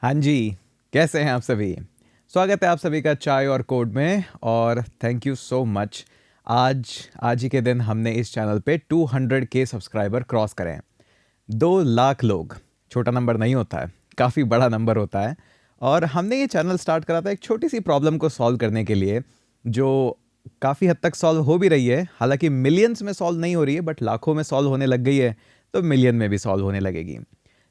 हाँ जी, कैसे हैं आप सभी? स्वागत है आप सभी का चाय और कोड में और थैंक यू सो मच। आज आज ही के दिन हमने इस चैनल पे 200K सब्सक्राइबर क्रॉस करे हैं। 2 लाख लोग, छोटा नंबर नहीं होता है, काफ़ी बड़ा नंबर होता है। और हमने ये चैनल स्टार्ट करा था एक छोटी सी प्रॉब्लम को सॉल्व करने के लिए, जो काफ़ी हद तक सॉल्व हो भी रही है। हालांकि मिलियंस में सॉल्व नहीं हो रही है, बट लाखों में सॉल्व होने लग गई है, तो मिलियन में भी सॉल्व होने लगेगी।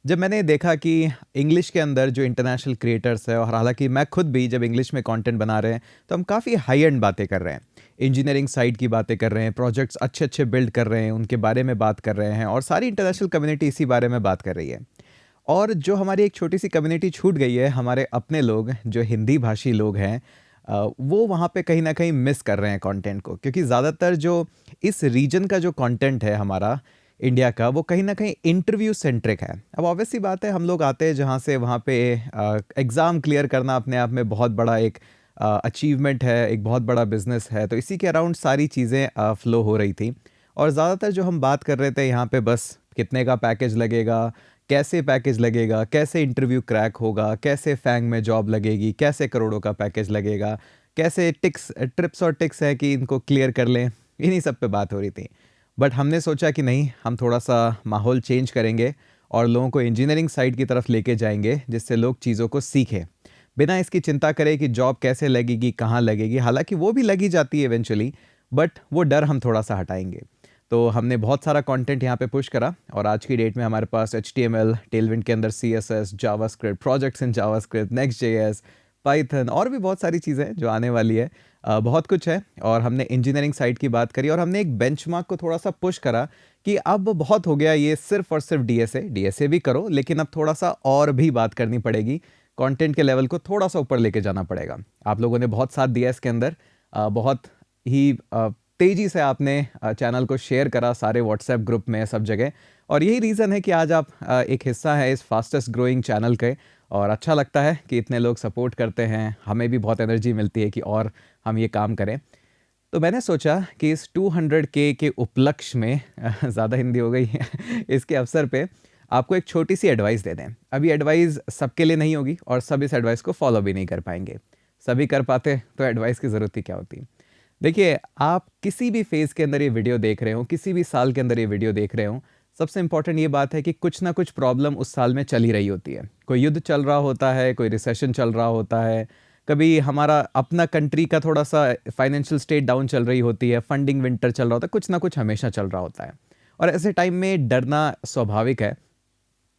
जब मैंने देखा कि इंग्लिश के अंदर जो इंटरनेशनल क्रिएटर्स है, और हालांकि मैं खुद भी जब इंग्लिश में कंटेंट बना रहे हैं, तो हम काफ़ी हाई एंड बातें कर रहे हैं, इंजीनियरिंग साइड की बातें कर रहे हैं, प्रोजेक्ट्स अच्छे अच्छे बिल्ड कर रहे हैं, उनके बारे में बात कर रहे हैं, और सारी इंटरनेशनल कम्युनिटी इसी बारे में बात कर रही है। और जो हमारी एक छोटी सी कम्युनिटी छूट गई है, हमारे अपने लोग जो हिंदी भाषी लोग हैं, वो वहाँ पे कहीं ना कहीं मिस कर रहे हैं कंटेंट को, क्योंकि ज़्यादातर जो इस रीजन का जो कंटेंट है हमारा इंडिया का, वो कहीं ना कहीं इंटरव्यू सेंट्रिक है। अब ऑब्वियस सी बात है, हम लोग आते हैं जहाँ से, वहाँ पे एग्ज़ाम क्लियर करना अपने आप में बहुत बड़ा एक अचीवमेंट है, एक बहुत बड़ा बिजनेस है। तो इसी के अराउंड सारी चीज़ें फ़्लो हो रही थी। और ज़्यादातर जो हम बात कर रहे थे यहाँ पे, बस कितने का पैकेज लगेगा, कैसे पैकेज लगेगा, कैसे इंटरव्यू क्रैक होगा, कैसे फैंग में जॉब लगेगी, कैसे करोड़ों का पैकेज लगेगा, कैसे टिक्स ट्रिप्स और टिक्स है कि इनको क्लियर कर लें, इन्हीं सब पे बात हो रही थी। बट हमने सोचा कि नहीं, हम थोड़ा सा माहौल चेंज करेंगे और लोगों को इंजीनियरिंग साइड की तरफ लेके जाएंगे, जिससे लोग चीज़ों को सीखें, बिना इसकी चिंता करें कि जॉब कैसे लगेगी, कहाँ लगेगी। हालांकि वो भी लगी जाती है इवेंचुअली, बट वो डर हम थोड़ा सा हटाएंगे। तो हमने बहुत सारा कंटेंट यहाँ पे पुश करा, और आज की डेट में हमारे पास HTML, टेलविंड के अंदर CSS, JavaScript, projects in JavaScript, next JS, Python, और भी बहुत सारी चीज़ें जो आने वाली है। बहुत कुछ है। और हमने इंजीनियरिंग साइड की बात करी, और हमने एक बेंचमार्क को थोड़ा सा पुश करा कि अब बहुत हो गया ये सिर्फ और सिर्फ डीएसए भी करो, लेकिन अब थोड़ा सा और भी बात करनी पड़ेगी, कंटेंट के लेवल को थोड़ा सा ऊपर लेके जाना पड़ेगा। आप लोगों ने बहुत साथ दिया इसके अंदर, बहुत ही तेज़ी से आपने चैनल को शेयर करा सारे व्हाट्सएप ग्रुप में, सब जगह। और यही रीज़न है कि आज आप एक हिस्सा है इस फास्टेस्ट ग्रोइंग चैनल के। और अच्छा लगता है कि इतने लोग सपोर्ट करते हैं, हमें भी बहुत एनर्जी मिलती है कि और हम ये काम करें। तो मैंने सोचा कि इस 200K के उपलक्ष्य में ज़्यादा हिंदी हो गई है इसके अवसर पे आपको एक छोटी सी एडवाइस दे दें। अभी एडवाइस सबके लिए नहीं होगी, और सब इस एडवाइस को फॉलो भी नहीं कर पाएंगे। सभी कर पाते तो एडवाइस की ज़रूरत ही क्या होती। देखिए, आप किसी भी फेज़ के अंदर ये वीडियो देख रहे हो, किसी भी साल के अंदर ये वीडियो देख रहे हो, सबसे इंपॉर्टेंट ये बात है कि कुछ ना कुछ प्रॉब्लम उस साल में चल ही रही होती है। कोई युद्ध चल रहा होता है, कोई रिसेशन चल रहा होता है, कभी हमारा अपना कंट्री का थोड़ा सा फाइनेंशियल स्टेट डाउन चल रही होती है, फंडिंग विंटर चल रहा होता है, कुछ ना कुछ हमेशा चल रहा होता है। और ऐसे टाइम में डरना स्वाभाविक है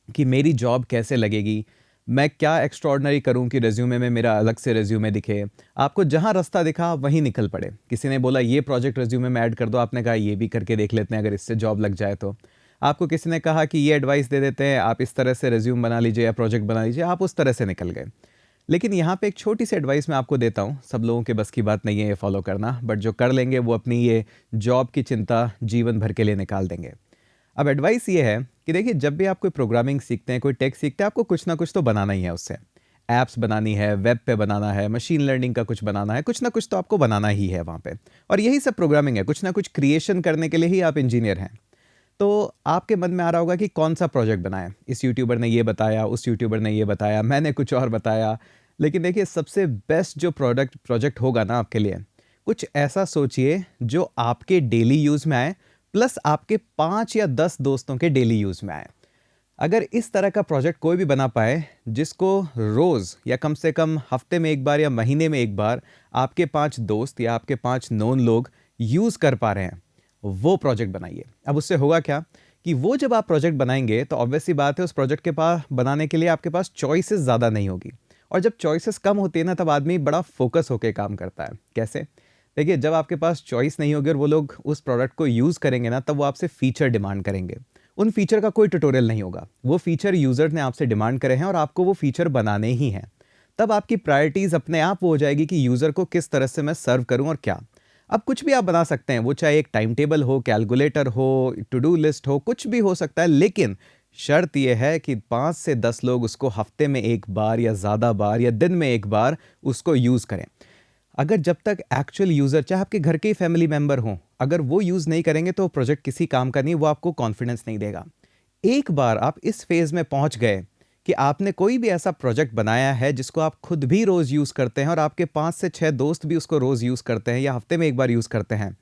कि मेरी जॉब कैसे लगेगी, मैं क्या एक्स्ट्रॉर्डनरी करूं कि रेज्यूमे में मेरा अलग से रेज्यूमे दिखे। आपको जहां रास्ता दिखा आप वहीं निकल पड़े। किसी ने बोला ये प्रोजेक्ट रेज्यूमे में ऐड कर दो, आपने कहा ये भी करके देख लेते हैं, अगर इससे जॉब लग जाए तो। आपको किसी ने कहा कि ये एडवाइस दे देते हैं, आप इस तरह से रेज्यूम बना लीजिए या प्रोजेक्ट बना लीजिए, आप उस तरह से निकल गए। लेकिन यहाँ पे एक छोटी सी एडवाइस मैं आपको देता हूँ। सब लोगों के बस की बात नहीं है ये फॉलो करना, बट जो कर लेंगे वो अपनी ये जॉब की चिंता जीवन भर के लिए निकाल देंगे। अब एडवाइस ये है कि देखिए, जब भी आप कोई प्रोग्रामिंग सीखते हैं, कोई टेक सीखते हैं, आपको कुछ ना कुछ तो बनाना ही है उससे। ऐप्स बनानी है, वेब पे बनाना है, मशीन लर्निंग का कुछ बनाना है, कुछ ना कुछ तो आपको बनाना ही है वहाँ पे। और यही सब प्रोग्रामिंग है, कुछ ना कुछ क्रिएशन करने के लिए ही आप इंजीनियर हैं। तो आपके मन में आ रहा होगा कि कौन सा प्रोजेक्ट बनाएं, इस यूट्यूबर ने ये बताया, उस यूट्यूबर ने ये बताया, मैंने कुछ और बताया। लेकिन देखिए, सबसे बेस्ट जो प्रोजेक्ट होगा ना आपके लिए, कुछ ऐसा सोचिए जो आपके डेली यूज़ में आए, प्लस आपके 5 या 10 दोस्तों के डेली यूज़ में आए। अगर इस तरह का प्रोजेक्ट कोई भी बना पाए, जिसको रोज़ या कम से कम हफ्ते में एक बार या महीने में एक बार आपके 5 दोस्त या आपके 5 नोन लोग यूज़ कर पा रहे हैं, वो प्रोजेक्ट बनाइए। अब उससे होगा क्या कि वो जब आप प्रोजेक्ट बनाएंगे, तो ऑब्वियस सी बात है, उस प्रोजेक्ट के पास बनाने के लिए आपके पास चॉइसेस ज़्यादा नहीं होगी। और जब चॉइसेस कम होती है ना, तब आदमी बड़ा फोकस होकर काम करता है। कैसे? देखिए, जब आपके पास चॉइस नहीं होगी और वो लोग उस प्रोडक्ट को यूज़ करेंगे ना, तब वो आपसे फीचर डिमांड करेंगे। उन फीचर का कोई ट्यूटोरियल नहीं होगा, वो फीचर यूज़र ने आपसे डिमांड करे हैं और आपको वो फीचर बनाने ही हैं। तब आपकी प्रायोरिटीज़ अपने आप वो हो जाएगी कि यूज़र को किस तरह से मैं सर्व करूं और क्या। अब कुछ भी आप बना सकते हैं, वो चाहे एक टाइम टेबल हो, कैलकुलेटर हो, टू डू लिस्ट हो, कुछ भी हो सकता है। लेकिन शर्त यह है कि 5 से 10 लोग उसको हफ्ते में एक बार या ज़्यादा बार या दिन में एक बार उसको यूज़ करें। अगर जब तक एक्चुअल यूज़र, चाहे आपके घर के ही फैमिली मेंबर हों, अगर वो यूज़ नहीं करेंगे, तो प्रोजेक्ट किसी काम का नहीं, वो आपको कॉन्फिडेंस नहीं देगा। एक बार आप इस फेज़ में पहुंच गए कि आपने कोई भी ऐसा प्रोजेक्ट बनाया है जिसको आप खुद भी रोज़ यूज़ करते हैं और आपके 5 से 6 दोस्त भी उसको रोज़ यूज़ करते हैं या हफ्ते में एक बार यूज़ करते हैं।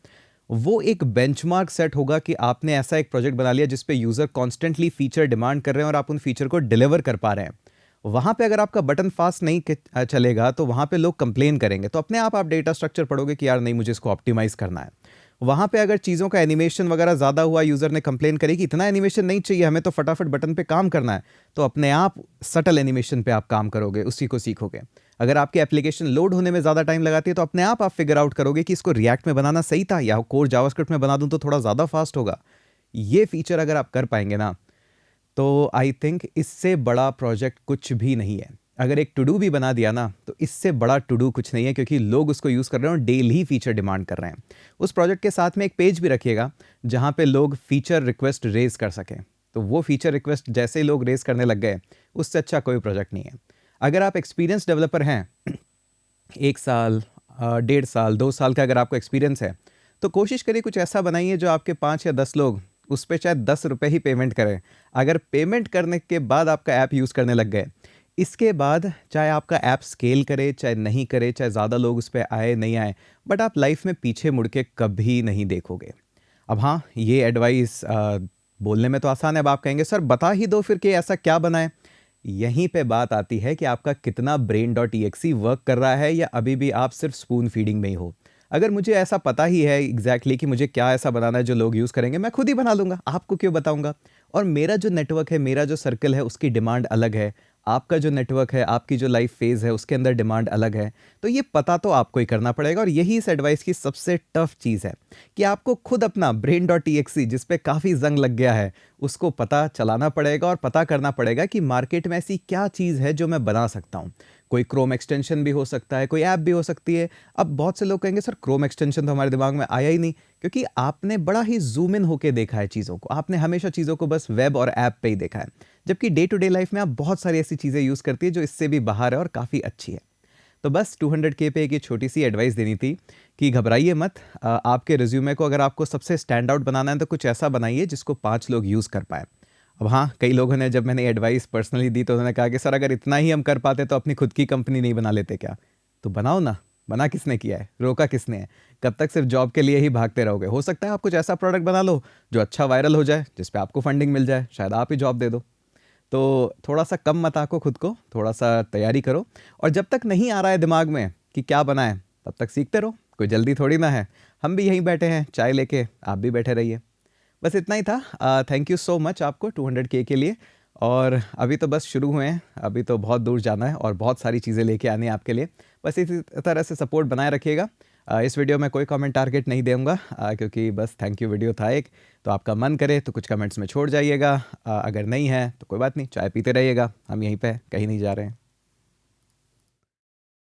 वो एक बेंचमार्क सेट होगा कि आपने ऐसा एक प्रोजेक्ट बना लिया जिस पे यूज़र कॉन्स्टेंटली फीचर डिमांड कर रहे हैं और आप उन फीचर को डिलीवर कर पा रहे हैं। वहाँ पे अगर आपका बटन फास्ट नहीं चलेगा तो वहाँ पे लोग कंप्लेन करेंगे, तो अपने आप डेटा स्ट्रक्चर पढ़ोगे कि यार नहीं, मुझे इसको ऑप्टिमाइज़ करना है। वहाँ पे अगर चीज़ों का एनिमेशन वगैरह ज़्यादा हुआ, यूज़र ने कंप्लेन करी कि इतना एनिमेशन नहीं चाहिए, हमें तो फटाफट बटन पे काम करना है, तो अपने आप सटल एनिमेशन पे आप काम करोगे, उसी को सीखोगे। अगर आपकी एप्लीकेशन लोड होने में ज़्यादा टाइम लगाती है तो अपने आप फिगर आउट करोगे कि इसको रिएक्ट में बनाना सही था या कोर जावास्क्रिप्ट में बना दूं तो थोड़ा ज़्यादा फास्ट होगा। ये फीचर अगर आप कर पाएंगे ना, तो आई थिंक इससे बड़ा प्रोजेक्ट कुछ भी नहीं है। अगर एक टू डू भी बना दिया ना, तो इससे बड़ा टू डू कुछ नहीं है, क्योंकि लोग उसको यूज़ कर रहे हैं और डेली फीचर डिमांड कर रहे हैं। उस प्रोजेक्ट के साथ में एक पेज भी रखिएगा जहाँ पे लोग फीचर रिक्वेस्ट रेज कर सकें। तो वो फीचर रिक्वेस्ट जैसे ही लोग रेज करने लग गए, उससे अच्छा कोई प्रोजेक्ट नहीं है। अगर आप एक्सपीरियंस डेवलपर हैं, 1 साल, 1.5 साल, 2 साल का अगर आपको एक्सपीरियंस है, तो कोशिश करिए कुछ ऐसा बनाइए जो आपके 5 या 10 लोग उस पे चाहे 10 रुपये ही पेमेंट करें। अगर पेमेंट करने के बाद आपका ऐप यूज़ करने लग गए, इसके बाद चाहे आपका ऐप स्केल करे चाहे नहीं करे, चाहे ज़्यादा लोग उस पे आए नहीं आए, बट आप लाइफ में पीछे मुड़ के कभी नहीं देखोगे। अब हाँ, ये एडवाइस बोलने में तो आसान है। अब आप कहेंगे सर बता ही दो फिर कि ऐसा क्या बनाए। यहीं पे बात आती है कि आपका कितना brain.exe वर्क कर रहा है या अभी भी आप सिर्फ स्पून फीडिंग में ही हो। अगर मुझे ऐसा पता ही है एग्जैक्टली कि मुझे क्या ऐसा बनाना है जो लोग यूज़ करेंगे, मैं खुद ही बना लूँगा, आपको क्यों बताऊँगा। और मेरा जो नेटवर्क है, मेरा जो सर्कल है, उसकी डिमांड अलग है। आपका जो नेटवर्क है, आपकी जो लाइफ फेज़ है, उसके अंदर डिमांड अलग है। तो ये पता तो आपको ही करना पड़ेगा, और यही इस एडवाइस की सबसे टफ चीज़ है कि आपको खुद अपना brain.exe जिस पे काफ़ी जंग लग गया है, उसको पता चलाना पड़ेगा और पता करना पड़ेगा कि मार्केट में ऐसी क्या चीज़ है जो मैं बना सकता हूँ। कोई क्रोम एक्सटेंशन भी हो सकता है, कोई ऐप भी हो सकती है। अब बहुत से लोग कहेंगे सर क्रोम एक्सटेंशन तो हमारे दिमाग में आया ही नहीं, क्योंकि आपने बड़ा ही जूम इन होके देखा है चीज़ों को। आपने हमेशा चीज़ों को बस वेब और ऐप पे ही देखा है, जबकि डे टू डे लाइफ में आप बहुत सारी ऐसी चीज़ें यूज़ करती है जो इससे भी बाहर है और काफ़ी अच्छी है। तो बस 200K पे एक ये छोटी सी एडवाइस देनी थी कि घबराइए मत। आपके रिज्यूमे को अगर आपको सबसे स्टैंड आउट बनाना है तो कुछ ऐसा बनाइए जिसको 5 लोग यूज़ कर पाए। अब हाँ, कई लोगों ने जब मैंने एडवाइस पर्सनली दी तो उन्होंने कहा कि सर अगर इतना ही हम कर पाते तो अपनी खुद की कंपनी नहीं बना लेते क्या? तो बनाओ ना, मना किसने किया है, रोका किसने है? कब तक सिर्फ जॉब के लिए ही भागते रहोगे? हो सकता है आप कुछ ऐसा प्रोडक्ट बना लो जो अच्छा वायरल हो जाए, जिस पे आपको फंडिंग मिल जाए, शायद आप ही जॉब दे दो। तो थोड़ा सा कम मत आको खुद को, थोड़ा सा तैयारी करो, और जब तक नहीं आ रहा है दिमाग में कि क्या बनाएं, तब तक सीखते रहो। कोई जल्दी थोड़ी ना है, हम भी यहीं बैठे हैं चाय लेके, आप भी बैठे रहिए। बस इतना ही था। थैंक यू सो मच आपको 200K के लिए। और अभी तो बस शुरू हुए हैं, अभी तो बहुत दूर जाना है और बहुत सारी चीज़ें लेके आनी है आपके लिए। बस इसी तरह से सपोर्ट बनाए रखिएगा। इस वीडियो में कोई कमेंट टारगेट नहीं दूंगा, क्योंकि बस थैंक यू वीडियो था एक। तो आपका मन करे तो कुछ कमेंट्स में छोड़ जाइएगा, अगर नहीं है तो कोई बात नहीं, चाय पीते रहिएगा। हम यहीं पे कहीं नहीं जा रहे हैं।